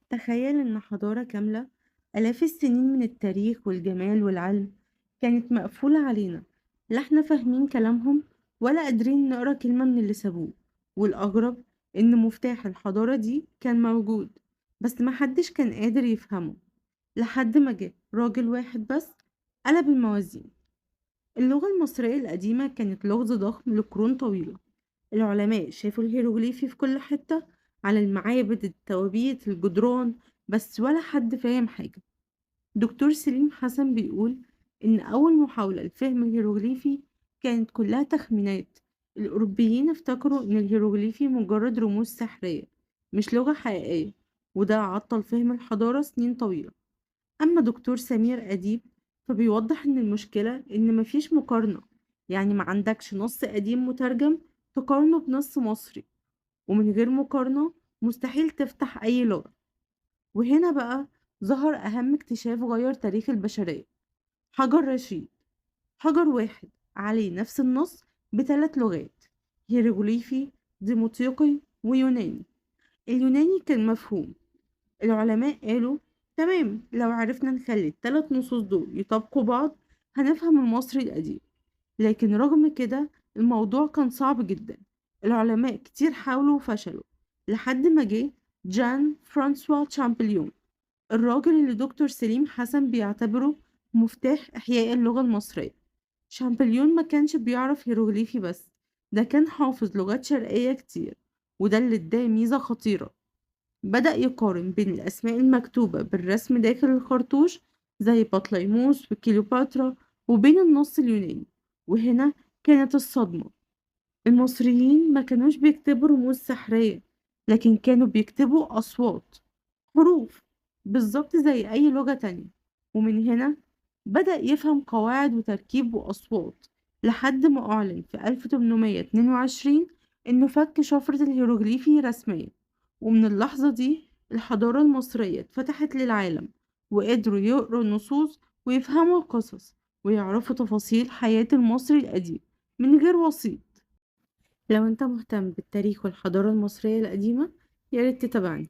تخيل إن حضارة كاملة آلاف السنين من التاريخ والجمال والعلم كانت مقفولة علينا، لا احنا فاهمين كلامهم ولا قادرين نقرا كلمة من اللي سابوه. والأغرب إن مفتاح الحضارة دي كان موجود، بس محدش كان قادر يفهمه لحد ما جه راجل واحد بس قلب الموازين. اللغة المصرية القديمة كانت لغز ضخم لقرون طويلة. العلماء شافوا الهيروغليفي في كل حتة، على المعابد، التوابيت، الجدران، بس ولا حد فاهم حاجة. دكتور سليم حسن بيقول إن أول محاولة لفهم الهيروغليفي كانت كلها تخمينات. الأوروبيين افتكروا إن الهيروغليفي مجرد رموز سحرية مش لغة حقيقية، وده عطل فهم الحضارة سنين طويلة. أما دكتور سمير أديب فبيوضح إن المشكلة إن مفيش مقارنة، يعني ما عندكش نص قديم مترجم تقارنه بنص مصري، ومن غير مقارنة مستحيل تفتح أي لغة. وهنا بقى ظهر أهم اكتشاف غير تاريخ البشرية: حجر رشيد. حجر واحد عليه نفس النص بثلاث لغات: هيروغليفي، ديموطيقي، ويوناني. اليوناني كان مفهوم. العلماء قالوا تمام، لو عرفنا نخلي التلات نصوص دول يطابقوا بعض هنفهم المصري القديم. لكن رغم كده الموضوع كان صعب جدا. العلماء كتير حاولوا وفشلوا لحد ما جه جان فرانسوا شامبليون، الراجل اللي دكتور سليم حسن بيعتبره مفتاح إحياء اللغة المصرية. شامبليون ما كانش بيعرف هيروغليفي بس، ده كان حافظ لغات شرقية كتير، وده اللي اداه ميزة خطيرة. بدأ يقارن بين الأسماء المكتوبة بالرسم داخل الخرطوش زي بطليموس وكليوباترا وبين النص اليوناني. وهنا كانت الصدمة: المصريين ما كانوش بيكتبوا رموز سحرية، لكن كانوا بيكتبوا أصوات، حروف، بالظبط زي أي لغة تانية. ومن هنا بدأ يفهم قواعد وتركيب وأصوات، لحد ما أعلن في 1822 إنه فك شفرة الهيروغليفي رسميا. ومن اللحظة دي الحضارة المصرية اتفتحت للعالم، وقدروا يقروا النصوص ويفهموا القصص ويعرفوا تفاصيل حياة المصري القديم من غير وسيط. لو انت مهتم بالتاريخ والحضارة المصرية القديمة ياريت تتابعني.